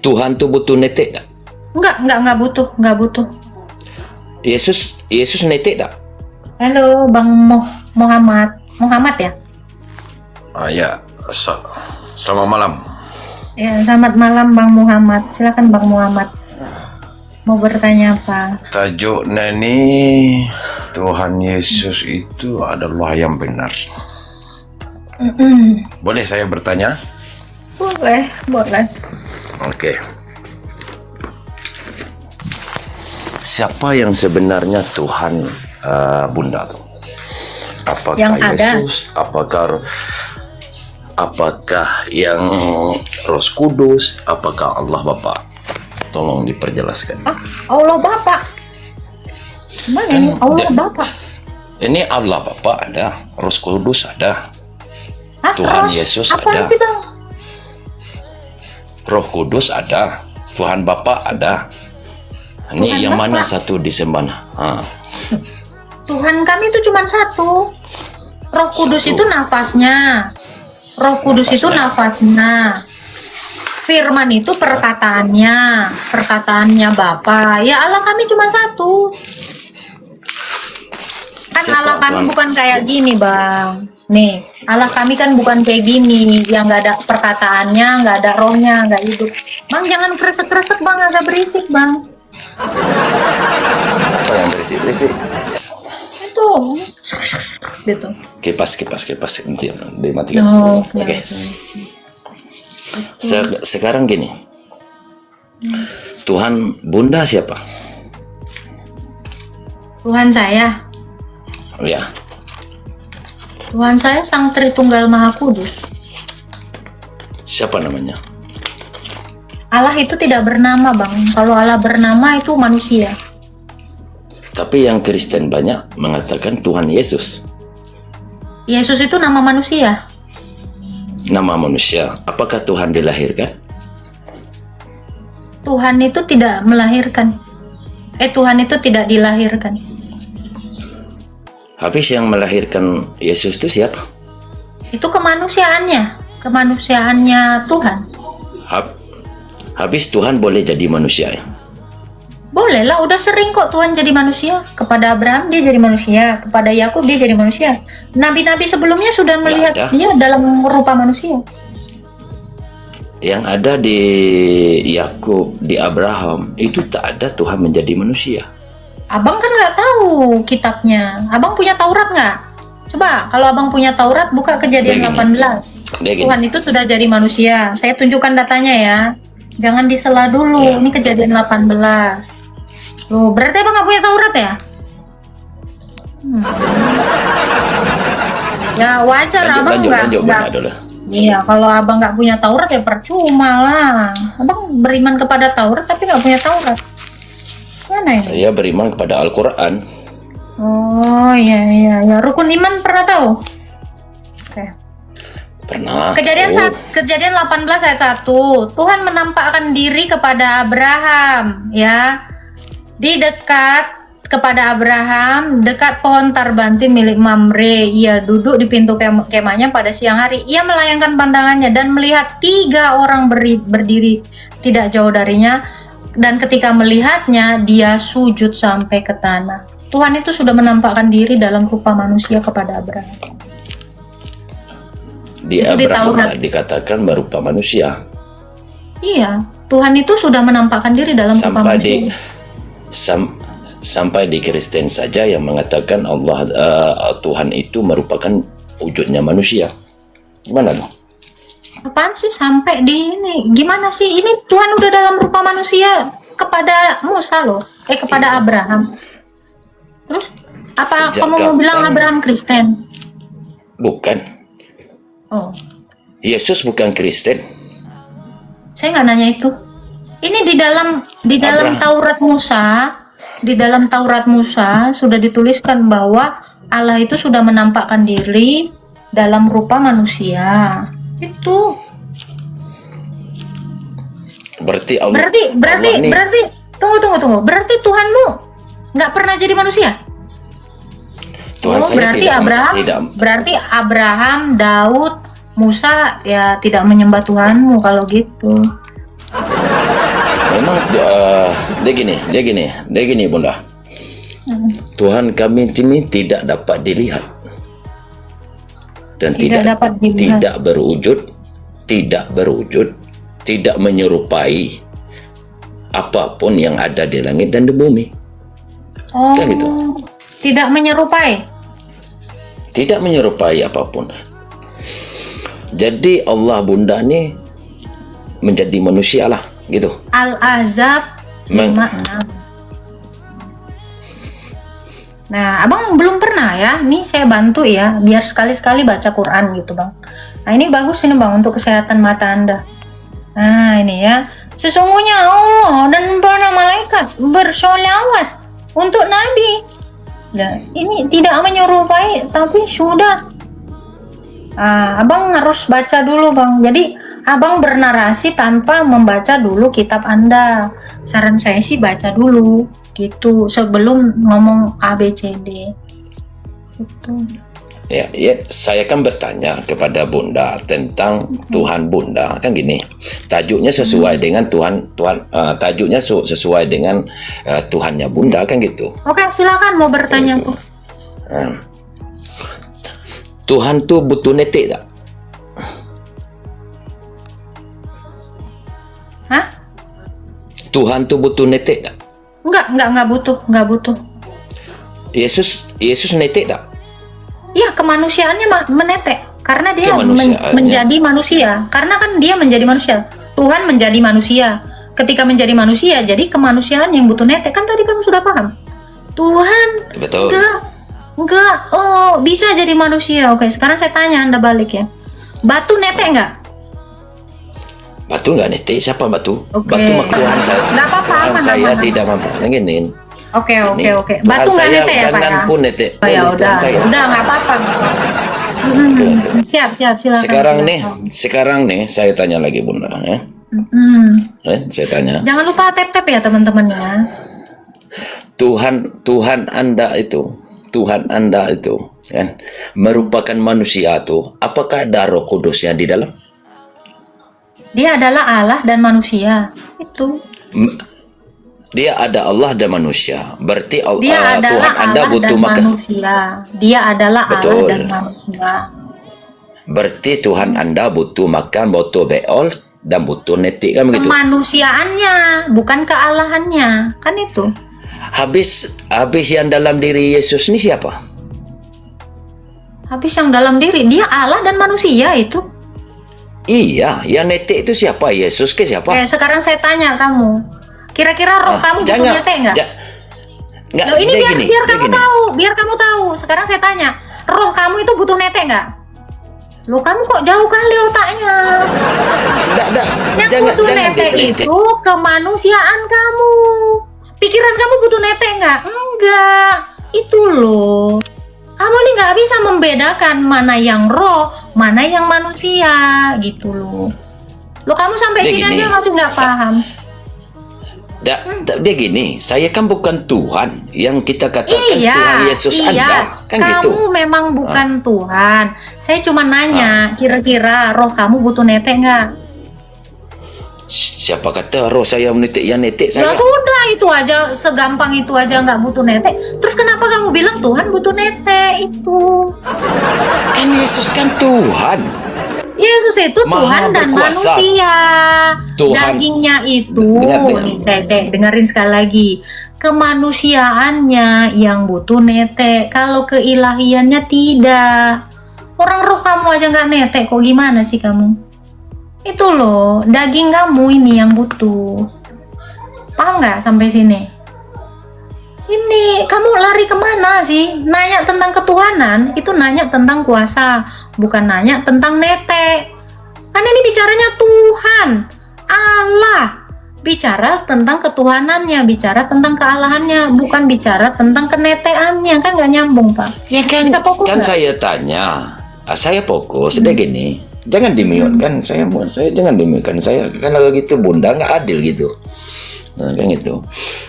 Tuhan tuh butuh netek tak? Enggak butuh. Yesus netek tak? Halo, Bang Muhammad ya? Ya, selamat malam. Ya, selamat malam Bang Muhammad. Silakan Bang Muhammad. Mau bertanya apa? Tajuknya ini Tuhan Yesus itu adalah yang benar. Boleh saya bertanya? Boleh. Oke. Siapa yang sebenarnya Tuhan, Bunda tuh? Apakah Yang ada. Yesus? Apakah yang Roh Kudus? Apakah Allah Bapa? Tolong diperjelaskan. Allah Bapa. Mana ini Allah Bapa? Ini Allah Bapa ada, Roh Kudus ada, Tuhan Yesus apa ada, itu, Bang? Roh Kudus ada, Tuhan Bapa ada. Ini Tuhan yang mana Bapa. satu disembah? Tuhan kami itu cuma satu. Roh Kudus Satu. itu nafasnya. Roh Kudus itu nafasnya. Firman itu perkataannya Bapa. Ya Allah kami cuma satu. Kan Siapa Allah kami Tuhan? bukan kayak gini, Bang. Nih, Allah kami kan bukan kayak gini, yang nggak ada perkataannya, nggak ada rohnya, nggak hidup. Bang, jangan kresek-kresek, Bang, agak berisik, Bang. Apa yang berisik-berisik? Itu, gitu. Kipas, nanti dimatikan. Oh, Oke. ya. Sekarang gini, Tuhan Bunda siapa? Tuhan saya, Ya, Tuhan saya Sang Tritunggal Maha Kudus. siapa namanya? Allah itu tidak bernama, Bang. Kalau Allah bernama itu manusia. Tapi yang Kristen banyak mengatakan Tuhan Yesus. Yesus itu nama manusia. Nama manusia. Apakah Tuhan dilahirkan? Tuhan itu tidak melahirkan. Tuhan itu tidak dilahirkan. Habis yang melahirkan Yesus itu siapa? Itu kemanusiaannya Tuhan. Habis Tuhan boleh jadi manusia ya? Boleh lah, udah sering kok Tuhan jadi manusia. Kepada Abraham dia jadi manusia, kepada Yakub dia jadi manusia. Nabi-nabi sebelumnya sudah melihat ada. dia dalam rupa manusia. Yang ada di Yakub, di Abraham, itu tak ada Tuhan menjadi manusia. Abang kan nggak tahu kitabnya. Abang punya Taurat nggak? Coba, kalau abang punya Taurat, buka Kejadian Dia gini. 18. Dia gini. Tuhan itu sudah jadi manusia. Saya tunjukkan datanya ya. Jangan disela dulu. Ya. Ini Kejadian 18. Loh, berarti abang nggak punya Taurat ya? Ya wajar abang Lanjut, nggak. Bunda dulu. Iya, kalau abang nggak punya Taurat ya percuma lah. Abang beriman kepada Taurat tapi nggak punya Taurat. Mana ini? Saya beriman kepada Al-Quran. Oh iya. Rukun iman pernah tahu? Oke. Pernah. Kejadian 18 ayat 1. Tuhan menampakkan diri kepada Abraham, ya. Kepada Abraham dekat pohon tarbantin milik Mamre. Ia duduk di pintu kemahnya pada siang hari. Ia melayangkan pandangannya dan melihat 3 orang berdiri tidak jauh darinya. Dan ketika melihatnya, dia sujud sampai ke tanah. Tuhan itu sudah menampakkan diri dalam rupa manusia kepada Abraham. Di Itu di Abraham Taurat. dikatakan berupa manusia. Iya, Tuhan itu sudah menampakkan diri dalam rupa manusia. Sampai di Kristen saja yang mengatakan Tuhan itu merupakan wujudnya manusia. Gimana dong? Apaan sih sampai di ini? Gimana sih? Ini Tuhan udah dalam rupa manusia kepada Musa loh. Kepada Abraham. Terus apa Sejak kamu mau bilang kapan? Abraham Kristen? Bukan. Oh, Yesus bukan Kristen. saya nggak nanya itu. Ini di dalam Abraham. Taurat Musa, di dalam Taurat Musa sudah dituliskan bahwa Allah itu sudah menampakkan diri dalam rupa manusia. Itu Berarti Allah. berarti tunggu. Berarti Tuhanmu nggak pernah jadi manusia? Tuhan saya berarti tidak, Abraham, tidak. berarti Abraham, Daud, Musa ya tidak menyembah Tuhanmu kalau gitu. dia gini Bunda. Tuhan kami ini tidak dapat dilihat dan tidak berwujud, tidak menyerupai apapun yang ada di langit dan di bumi. Oh, Kan gitu. tidak menyerupai. Tidak menyerupai apapun. Jadi Allah Bunda ini menjadi manusia lah, gitu. Al-Ahzab Meng- 56. Nah, abang belum pernah ya. Nih saya bantu ya, biar sekali-sekali baca Quran gitu bang. Nah ini bagus ini bang untuk kesehatan mata anda. Nah ini ya. Sesungguhnya Allah dan para malaikat bersolawat untuk Nabi. Nah, ini tidak menyerupai, tapi sudah. Abang harus baca dulu bang. Jadi abang bernarasi tanpa membaca dulu kitab anda. Saran saya sih baca dulu gitu sebelum ngomong ABCD. Gitu. Ya, saya kan bertanya kepada Bunda tentang Tuhan Bunda, kan gini. Tajuknya sesuai dengan tajuknya sesuai dengan Tuhannya Bunda, kan gitu. Oke, silakan mau bertanya Gitu. tuh. Tuhan tuh butuh netek tak? Hah? Tuhan tuh butuh netek tak? Enggak butuh. Yesus netek tak? Ya, kemanusiaannya menetek karena dia Kemanusiaannya. menjadi manusia. Karena kan dia menjadi manusia. Tuhan menjadi manusia. Ketika menjadi manusia, jadi kemanusiaan yang butuh netek. Kan tadi kamu sudah paham. Tuhan Betul. enggak, oh bisa jadi manusia. Oke, sekarang saya tanya anda balik ya. Batu netek enggak? Batu nggak netek? Siapa batu? Oke. Batu mak Tuhan saya. Nggak apa-apa, Tuhan aman, saya aman. tidak mampu. Gini. Oke. Tuhan Batu nggak saya netek ya Pak jangan ya? pun netek. Oh ya Boleh, udah, Tuhan saya. nggak apa-apa. Siap, silakan. Sekarang nih saya tanya lagi Bunda ya. Saya tanya. Jangan lupa tap-tap ya teman-teman ya. Tuhan Anda itu kan merupakan manusia tuh. Apakah ada Roh Kudusnya di dalam? Dia adalah Allah dan manusia. Itu. Dia ada Allah dan manusia. Berarti Dia adalah Tuhan Anda Allah butuh dan makan. manusia. Dia adalah Betul. Allah dan manusia. Berarti Tuhan Anda butuh makan, butuh beol dan butuh netik, kan begitu? Kemanusiaannya, bukan kealahannya. Kan itu. Habis yang dalam diri Yesus ini siapa? Habis yang dalam diri, dia Allah dan manusia itu. Iya, yang netik itu siapa? Yesus ke siapa? Sekarang saya tanya kamu. Kira-kira roh kamu butuh netek enggak? Nggak, Loh, ini dia biar dia kamu tahu, biar kamu tahu. Sekarang saya tanya, roh kamu itu butuh netek enggak? Loh, kamu kok jauh kali otaknya? Yang butuh netek itu kemanusiaan kamu. Pikiran kamu butuh netek enggak? Enggak. Itu loh. Kamu ini nggak bisa membedakan mana yang roh, mana yang manusia, gitu loh. Loh, kamu sampai Dia sini gini, aja masih nggak paham. Dia gini, saya kan bukan Tuhan yang kita katakan Tuhan Yesus Anda, kan kamu gitu. memang bukan Tuhan. Saya cuma nanya, kira-kira roh kamu butuh netek nggak? Siapa kata roh saya netek? Yang netek Ya saya. sudah, itu aja, segampang itu aja nggak butuh netek. Terus kenapa kamu bilang Tuhan butuh netek itu? Kan Yesus kan Tuhan. Yesus itu Maha Tuhan dan berkuasa. manusia. Tuhan. Dagingnya itu, Dengar. nih saya dengerin sekali lagi. Kemanusiaannya yang butuh netek, kalau keilahiannya tidak. Orang roh kamu aja nggak netek, kok gimana sih kamu? Itu loh, daging kamu ini yang butuh. Paham nggak sampai sini? Ini kamu lari kemana sih? Nanya tentang ketuhanan, itu nanya tentang kuasa, bukan nanya tentang netek. Kan ini bicaranya Tuhan, Allah. Bicara tentang ketuhanannya, bicara tentang kealahannya, bukan bicara tentang keneteannya. Kan nggak nyambung, Pak. Ya kan, Bisa fokus kan nggak? saya tanya. Saya fokus, udah gini. Jangan di-mute kan, saya jangan di-mute kan. Saya kan kalau gitu Bunda nggak adil gitu. Nah, kan gitu.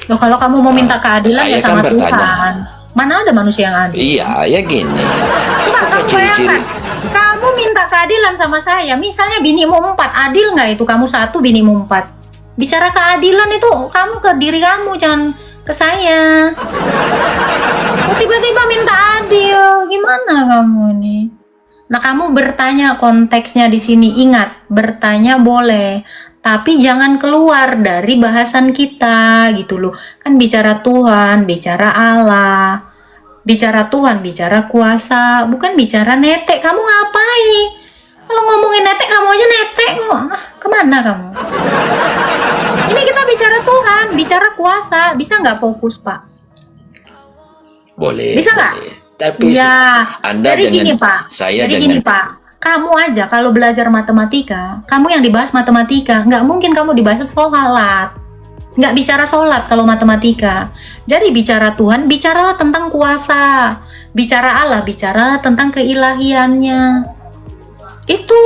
Loh, kalau kamu mau minta keadilan Saya ya sama kan bertanya. Tuhan. Mana ada manusia yang adil? Iya, ya gini. Coba kamu bayangkan, kamu minta keadilan sama saya. Misalnya binimu 4, adil nggak itu? Kamu 1, binimu 4. Bicara keadilan itu kamu ke diri kamu, jangan ke saya. Kok tiba-tiba minta adil? Gimana kamu ini? Nah, kamu bertanya konteksnya di sini. Ingat, bertanya boleh, tapi jangan keluar dari bahasan kita gitu loh. Kan bicara Tuhan, bicara Allah. Bicara Tuhan, bicara kuasa, bukan bicara netek. Kamu ngapain? Kalau ngomongin netek, kamu aja netek kok. Kemana kamu? Ini kita bicara Tuhan, bicara kuasa. Bisa nggak fokus, Pak? Boleh. Bisa nggak? boleh. Tapi Ya, Anda jadi jangan, gini Pak. saya Jadi jangan. gini Pak. Kamu aja kalau belajar matematika, kamu yang dibahas matematika, nggak mungkin kamu dibahas sholat. Nggak bicara sholat kalau matematika. Jadi bicara Tuhan, bicaralah tentang kuasa. Bicara Allah, bicaralah tentang keilahiannya. Itu.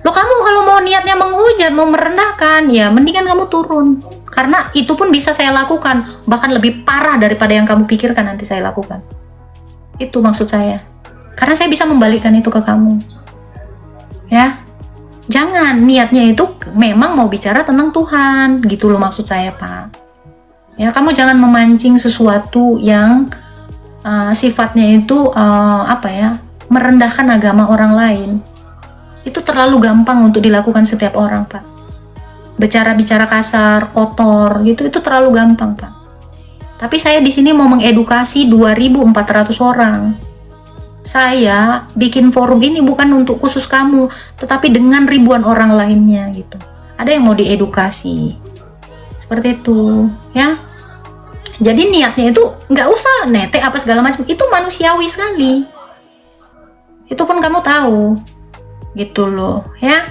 Lo kamu kalau mau niatnya menghujat, mau merendahkan, ya mendingan kamu turun. Karena itu pun bisa saya lakukan, bahkan lebih parah daripada yang kamu pikirkan nanti saya lakukan. Itu maksud saya. Karena saya bisa membalikkan itu ke kamu. Ya. Jangan, niatnya itu memang mau bicara tentang Tuhan, gitu loh maksud saya, Pak. Ya, kamu jangan memancing sesuatu yang sifatnya itu merendahkan agama orang lain. Itu terlalu gampang untuk dilakukan setiap orang, Pak. Bicara-bicara kasar, kotor, gitu itu terlalu gampang, Pak. Tapi saya di sini mau mengedukasi 2.400 orang. Saya bikin forum ini bukan untuk khusus kamu, tetapi dengan ribuan orang lainnya gitu. Ada yang mau diedukasi. Seperti itu, ya. Jadi niatnya itu nggak usah netek apa segala macam, itu manusiawi sekali. Itu pun kamu tahu. Gitu loh, ya.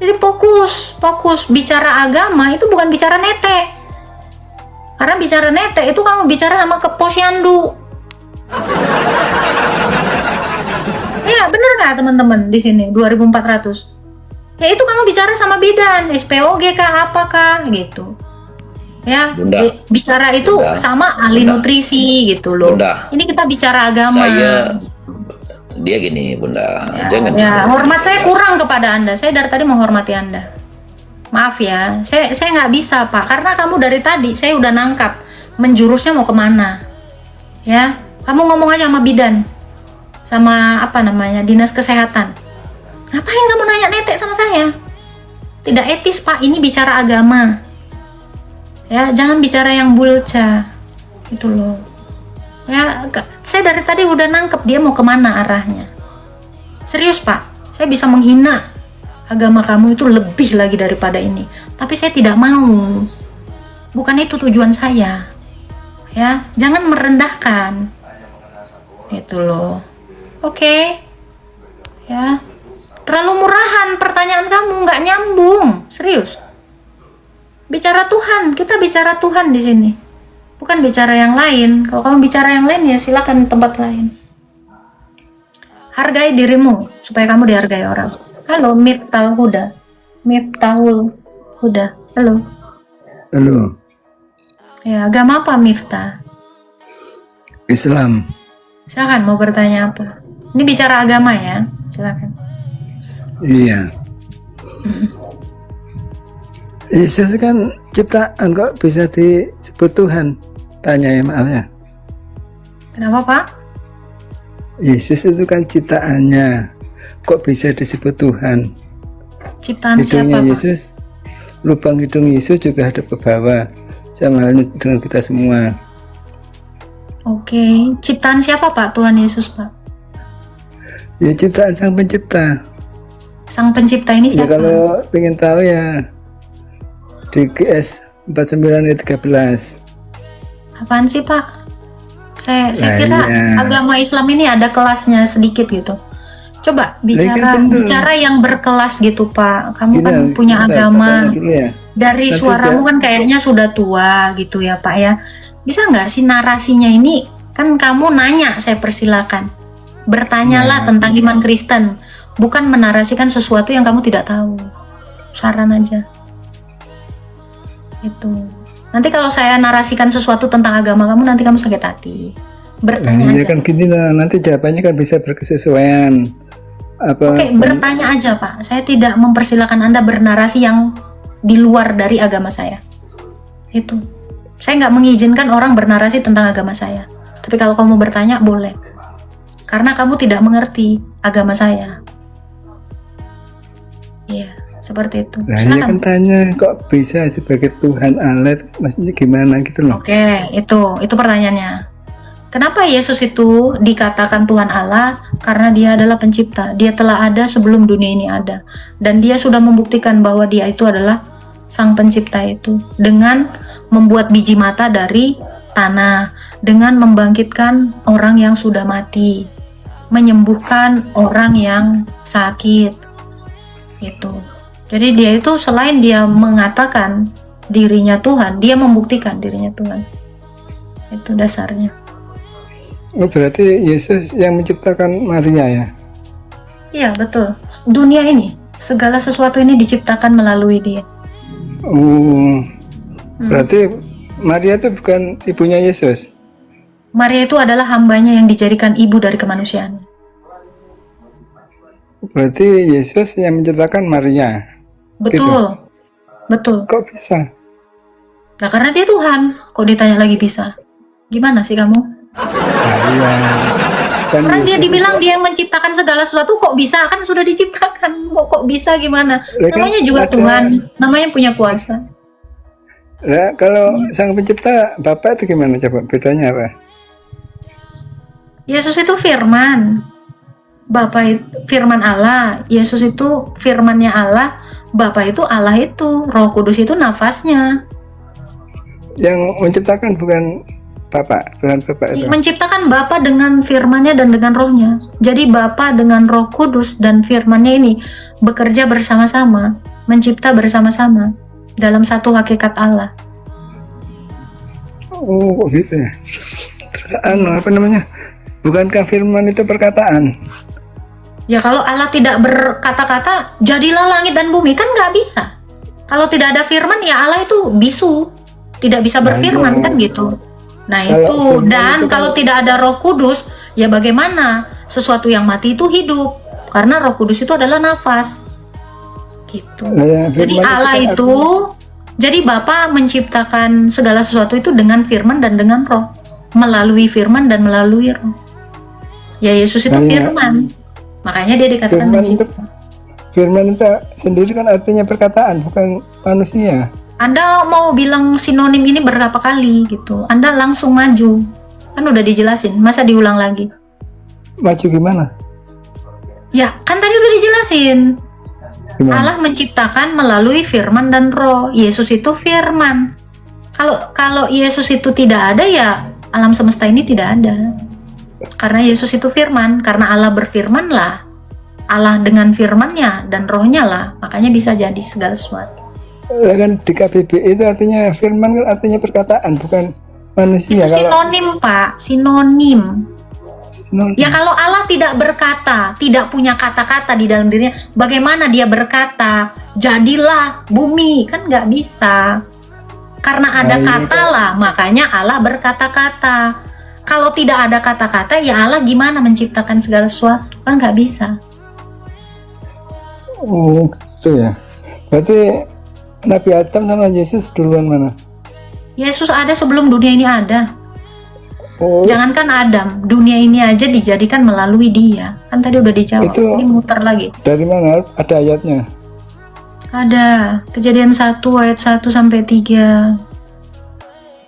Jadi fokus bicara agama itu bukan bicara netek. Karena bicara netek itu kamu bicara sama ke posyandu. Ya, bener nggak teman-teman di sini 2.400? Ya itu kamu bicara sama bidan, SPOG kah apakah gitu. Ya, Bunda. Bicara itu Bunda. sama ahli Bunda. nutrisi gitu loh. Bunda. Ini kita bicara agama. Dia gini, Bunda. Ya, Jangan. hormat saya kurang kepada Anda. Saya dari tadi menghormati Anda. Maaf ya, saya nggak bisa Pak, karena kamu dari tadi saya udah nangkap menjurusnya mau kemana. Ya, kamu ngomong aja sama bidan, sama dinas kesehatan. Ngapain kamu nanya netek sama saya? Tidak etis Pak, ini bicara agama. Ya, jangan bicara yang bulca, gitu loh. Ya, saya dari tadi udah nangkep dia mau kemana arahnya. Serius Pak, saya bisa menghina agama kamu itu lebih lagi daripada ini. Tapi saya tidak mau. Bukan itu tujuan saya. Ya, jangan merendahkan. Itu loh. Oke. Ya. Terlalu murahan pertanyaan kamu, nggak nyambung. Serius. Bicara Tuhan, kita bicara Tuhan di sini. Bukan bicara yang lain. Kalau kamu bicara yang lain ya silakan tempat lain. Hargai dirimu supaya kamu dihargai orang. Halo, Miftahul Huda. Halo. Halo, Ya, agama apa Miftah? Islam. Silakan mau bertanya apa? Ini bicara agama ya. Silakan. Iya. Yesus kan ciptaan kok bisa disebut Tuhan? Tanya ya, maaf ya. Kenapa Pak? Yesus itu kan ciptaannya, kok bisa disebut Tuhan? Ciptaan Hidungnya siapa Pak? Yesus, lubang hidung Yesus juga ada ke bawah, sama halnya dengan kita semua. Oke, ciptaan siapa Pak? Tuhan Yesus Pak. Ya ciptaan Sang Pencipta. Sang pencipta ini Ya siapa? kalau pengen tahu ya di GS 49 ayat 13. Apaan sih Pak? Saya Nah, kira iya. agama Islam ini ada kelasnya sedikit gitu. Coba kan bener. bicara yang berkelas gitu Pak. Kamu Gini, kan punya bentar, agama. katanya dulu ya. Dari Nanti suaramu kan kayaknya sudah tua gitu ya Pak ya. Bisa nggak sih narasinya ini, kan kamu nanya, saya persilakan. Bertanyalah Nah, tentang iman Kristen, bukan menarasikan sesuatu yang kamu tidak tahu. Saran aja. Itu. Nanti kalau saya narasikan sesuatu tentang agama kamu, nanti kamu sakit hati. Bertanya Iya aja. kan gini lah, nanti jawabannya kan bisa berkesesuaian. Oke, bertanya aja Pak. Saya tidak mempersilahkan Anda bernarasi yang di luar dari agama saya. Itu. Saya nggak mengizinkan orang bernarasi tentang agama saya. Tapi kalau kamu bertanya, boleh. Karena kamu tidak mengerti agama saya. Iya, seperti itu. Nah, ini kan tanya kok bisa sebagai Tuhan Allah, maksudnya gimana gitu loh. Oke, itu pertanyaannya. Kenapa Yesus itu dikatakan Tuhan Allah? Karena dia adalah pencipta. Dia telah ada sebelum dunia ini ada. Dan dia sudah membuktikan bahwa dia itu adalah sang pencipta itu. Dengan membuat biji mata dari tanah. Dengan membangkitkan orang yang sudah mati. Menyembuhkan orang yang sakit. Itu. Jadi dia itu selain dia mengatakan dirinya Tuhan, dia membuktikan dirinya Tuhan. Itu dasarnya. Oh, berarti Yesus yang menciptakan Maria ya? Iya, betul. Dunia ini, segala sesuatu ini diciptakan melalui dia. Oh, berarti Maria itu bukan ibunya Yesus? Maria itu adalah hambanya yang dijadikan ibu dari kemanusiaan. Berarti Yesus yang menciptakan Maria? Betul. Betul. Kok bisa? Nah, karena dia Tuhan. Kok ditanya lagi bisa? Gimana sih kamu? Iya. Kan Orang dia Yesus dibilang dia yang menciptakan segala sesuatu, kok bisa? Kan sudah diciptakan. Kok bisa gimana? Ya kan Namanya juga ada- Tuhan. Namanya punya kuasa. Nah, kalau sang pencipta Bapak itu gimana coba? Bedanya apa? Yesus itu firman. Bapa itu firman Allah. Yesus itu firmannya Allah. Bapa itu Allah itu. Roh Kudus itu nafasnya. Yang menciptakan bukan Bapak, Tuhan Bapak itu. Menciptakan Bapa dengan firman-Nya dan dengan rohnya. Jadi Bapa dengan Roh Kudus dan firman-Nya ini bekerja bersama-sama, mencipta bersama-sama dalam satu hakikat Allah. Oh, kok gitu ya? Apa namanya? Bukankah firman itu perkataan? Ya kalau Allah tidak berkata-kata, jadilah langit dan bumi, kan nggak bisa. Kalau tidak ada firman, ya Allah itu bisu, tidak bisa berfirman, kan gitu. Nah Kalau itu, firman dan itu kan- kalau tidak ada Roh Kudus, ya bagaimana? Sesuatu yang mati itu hidup, karena Roh Kudus itu adalah nafas. Gitu. Nah, ya, Jadi firman Allah kan itu, jadi Bapa menciptakan segala sesuatu itu dengan firman dan dengan roh. Melalui firman dan melalui roh. Ya Yesus itu Nah, ya. firman. Makanya dia dikatakan Firman itu, mencipta. firman itu sendiri kan artinya perkataan, bukan manusia. Anda mau bilang sinonim ini berapa kali gitu. Anda langsung maju. Kan udah dijelasin, masa diulang lagi? Maju gimana? Ya, kan tadi udah dijelasin. Gimana? Allah menciptakan melalui firman dan roh. Yesus itu firman. Kalau Yesus itu tidak ada, ya alam semesta ini tidak ada. Karena Yesus itu firman, karena Allah berfirman lah. Allah dengan firman-Nya dan rohnya lah, makanya bisa jadi segala sesuatu. Ya kan di KBBI itu artinya firman kan artinya perkataan, bukan manusia. Itu sinonim, Pak, sinonim. Kalau Ya kalau Allah tidak berkata, tidak punya kata-kata di dalam dirinya, bagaimana dia berkata, jadilah bumi? Kan nggak bisa. Karena ada Nah, ini kata lah, makanya Allah berkata-kata. Kalau tidak ada kata-kata, ya Allah gimana menciptakan segala sesuatu? Kan nggak bisa. oh gitu ya. Berarti Nabi Adam sama Yesus duluan mana? Yesus ada sebelum dunia ini ada. Oh, Jangankan Adam, dunia ini aja dijadikan melalui dia. Kan tadi udah dijawab, Itu- ini muter lagi. dari mana? Ada ayatnya. Ada, Kejadian 1 ayat 1 sampai 3.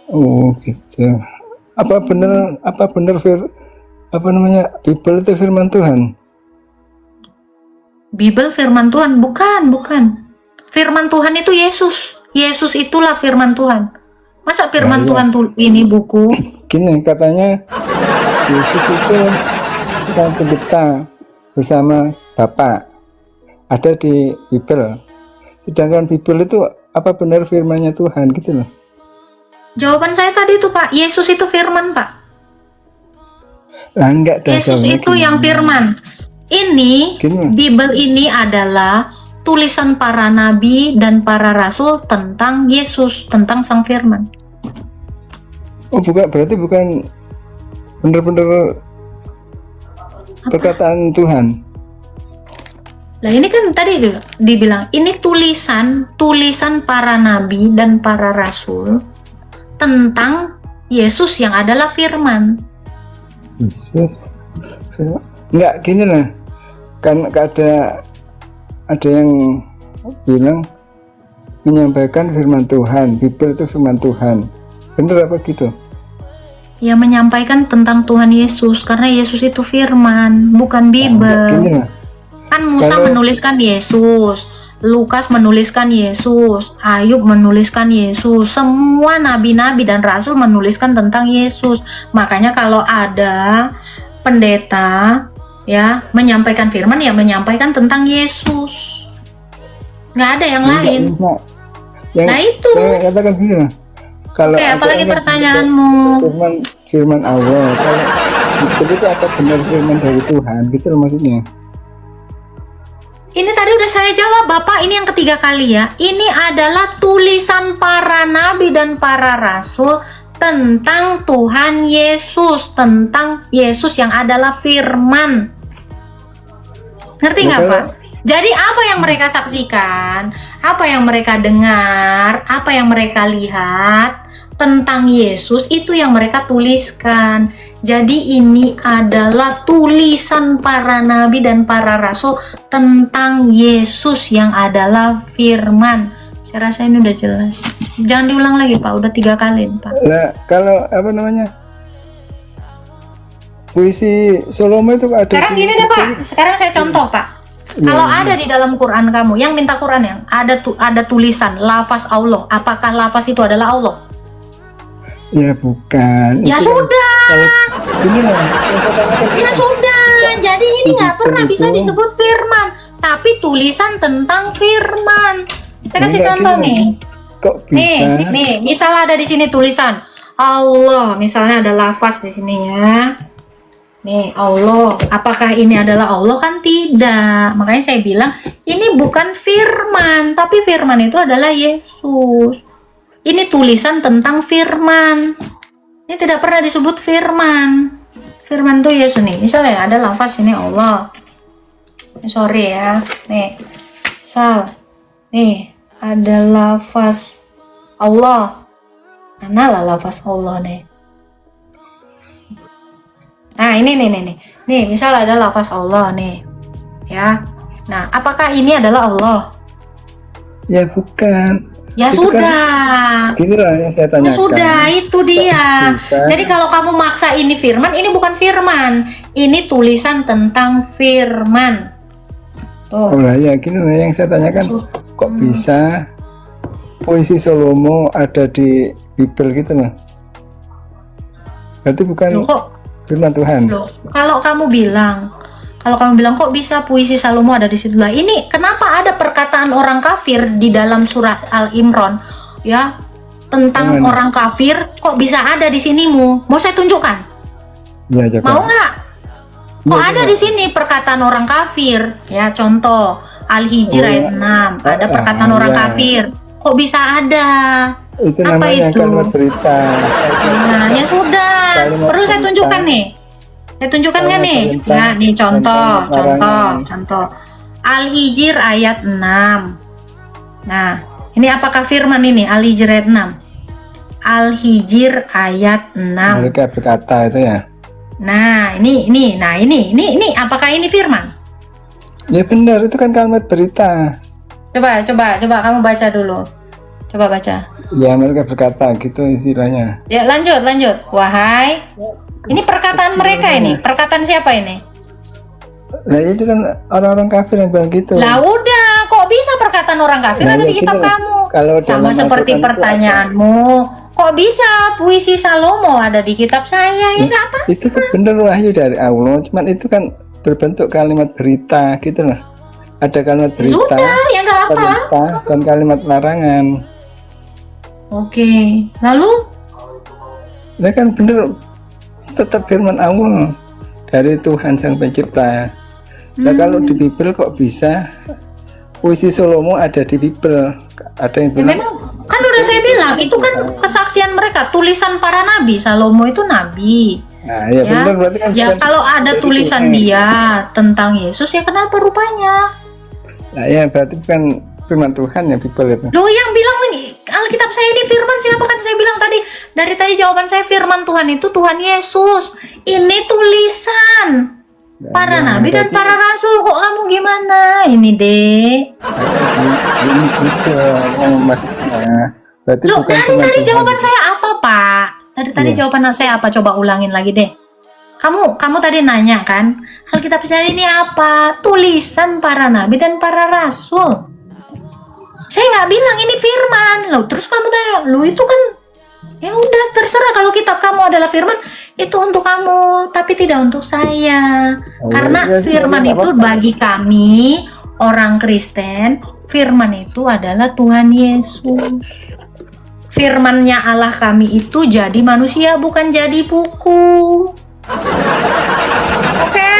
Oh gitu. Apa benar apa namanya Bible itu firman Tuhan? Bible firman Tuhan, bukan. Firman Tuhan itu Yesus. Yesus itulah firman Tuhan. Masa firman Nah, iya. Tuhan tuh ini buku? Gini katanya Yesus itu sang pencipta bersama Bapa. Ada di Bible. Sedangkan Bible itu apa benar firman-Nya Tuhan gitu loh. Jawaban saya tadi itu, Pak. Yesus itu firman, Pak. Lah enggak Yesus dasarnya itu gini. yang firman. Ini Gini. Bible ini adalah tulisan para nabi dan para rasul tentang Yesus, tentang sang firman. Oh berarti bukan benar-benar perkataan Tuhan. Lah ini kan tadi dibilang ini tulisan para nabi dan para rasul tentang Yesus yang adalah firman. Yesus. Enggak gini lah. Kan ada yang bilang menyampaikan firman Tuhan, Bible itu firman Tuhan. Bener apa gitu? Ya menyampaikan tentang Tuhan Yesus karena Yesus itu firman, bukan Bible. Gini lah. Kan Musa Kalau- menuliskan Yesus, Lukas menuliskan Yesus, Ayub menuliskan Yesus, semua nabi-nabi dan rasul menuliskan tentang Yesus. Makanya kalau ada pendeta ya menyampaikan firman, ya menyampaikan tentang Yesus. Nggak ada yang lain. Bisa. Yang Nah, itu. saya katakan gini lah. Kalau Oke, ada apalagi yang pertanyaanmu? firman Allah, kalau itu apa benar firman dari Tuhan, gitu loh maksudnya. Ini tadi udah saya jawab, Bapak. Ini yang ketiga kali ya. Ini adalah tulisan para nabi dan para rasul tentang Tuhan Yesus, tentang Yesus yang adalah firman. Ngerti nggak, Betul. Pak? Jadi apa yang mereka saksikan, apa yang mereka dengar, apa yang mereka lihat tentang Yesus, itu yang mereka tuliskan. Jadi ini adalah tulisan para nabi dan para rasul tentang Yesus yang adalah firman. Saya rasa ini udah jelas. Jangan diulang lagi, Pak. Udah 3 kali, Pak. Nah, kalau apa namanya? Puisi Salomo itu ada Sekarang gini deh, Pak. Sekarang saya contoh, Pak. Iya, Kalau iya. ada di dalam Quran kamu, yang minta Quran yang ada tulisan lafaz Allah, apakah lafaz itu adalah Allah? Ya bukan. Ya Itu kan- sudah, kalau ini lah, yang saya tanyakan ya sudah. Jadi ini nggak pernah Itu- bisa disebut firman, tapi tulisan tentang firman. Saya kasih Enggak, contoh gini. nih. Kok bisa? Nih, misalnya ada di sini tulisan Allah, misalnya ada lafaz di sini ya. Nih, Allah. Apakah ini adalah Allah? Kan tidak. Makanya saya bilang ini bukan firman, tapi firman itu adalah Yesus. Ini tulisan tentang firman. Ini tidak pernah disebut firman. Firman itu Yesus nih. Misalnya ada lafaz ini Allah. Sorry ya. Nih. Nih, ada lafaz Allah. Mana lah lafaz Allah nih? Nah, ini nih. Nih, misal ada lafaz Allah nih. Ya. Nah, apakah ini adalah Allah? Ya bukan. Ya Itu kan- sudah. Gini lah yang saya Ya tanyakan. sudah, itu dia. bisa? Jadi kalau kamu maksa ini firman, ini bukan firman. Ini tulisan tentang firman. Oh Tuh. lah ya gini lah yang saya tanyakan. Kok bisa puisi Salomo ada di Bible gitu loh? Berarti bukan Loh, kok firman Tuhan. Loh, kalau kamu bilang kok bisa puisi Salomo ada di situ lah. Ini kenapa ada perkataan orang kafir di dalam surat Al-Imran ya tentang Gimana? orang kafir kok bisa ada di sinimu? Mau saya tunjukkan? Ya coba. Mau nggak? Kok Iya, ada coba. di sini perkataan orang kafir? Ya contoh Al-Hijr Oh, ayat 6 ada perkataan orang ya. kafir. Kok bisa ada? Itu Apa namanya itu? kalimat berita. Nah, ya sudah. Kalimat Perlu saya perintah. tunjukkan nih. Saya tunjukkan kan Kalimat nih? perintah Ya, nih dan kalimat larangan. contoh. Al-Hijr ayat 6. Nah, ini apakah firman ini? Al-Hijr ayat 6. Al-Hijr ayat 6. Mereka berkata itu ya. Nah, ini apakah ini firman? Ya benar, itu kan kalimat berita. Coba kamu baca dulu. Coba baca. Ya mereka berkata gitu istilahnya. Ya, lanjut. Wahai. Ini perkataan mereka ini. Perkataan siapa ini? Nah itu kan orang-orang kafir yang bilang gitu. Lah udah, kok bisa perkataan orang kafir Nah, ada ya di kitab gitu. kamu? Kalau Sama dalam seperti Al-Quran itu pertanyaanmu, kok bisa puisi Salomo ada di kitab saya? Ya nggak apa? itu kan benar wahyu dari Allah, cuman itu kan berbentuk kalimat berita gitu lah. Ada kalimat berita, Sudah, ya nggak apa. perintah, dan kalimat larangan. Oke, lalu Nah kan benar tetap firman Allah dari Tuhan Sang Pencipta. Nah kalau di Bible kok bisa puisi Salomo ada di Bible? Ada yang ya bilang memang kan udah saya bilang itu kan kesaksian mereka, tulisan para nabi. Salomo itu nabi. nah ya, Ya, benar berarti kan ya bukan- kalau ada tulisan dia tentang Yesus ya kenapa rupanya? Nah, ya berarti bukan firman Tuhan ya Bible itu. Loh, yang bilang Alkitab saya ini firman siapa? Kan saya bilang tadi, dari tadi jawaban saya firman Tuhan itu Tuhan Yesus. Ini tulisan para nabi dan para rasul. Kok kamu gimana? Ini deh. Ini itu yang maksudnya. Berarti Loh, bukan tadi firman tadi Tuhan. jawaban saya apa, Pak? Tadi Iya. jawaban saya apa? Coba ulangin lagi deh. Kamu tadi nanya kan, Alkitab saya ini apa? Tulisan para nabi dan para rasul. Saya nggak bilang ini firman. Loh, terus kamu tanya, lu itu kan ya udah terserah, kalau kitab kamu adalah firman, itu untuk kamu, tapi tidak untuk saya. Oh, Karena iya, firman iya, itu apa-apa. bagi kami orang Kristen, firman itu adalah Tuhan Yesus. Firmannya Allah kami itu jadi manusia, bukan jadi buku. Oke,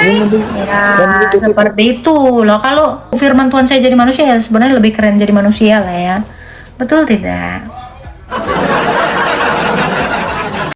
ya seperti itu loh. Kalau firman Tuhan saya jadi manusia, ya sebenarnya lebih keren jadi manusia lah ya. Betul tidak?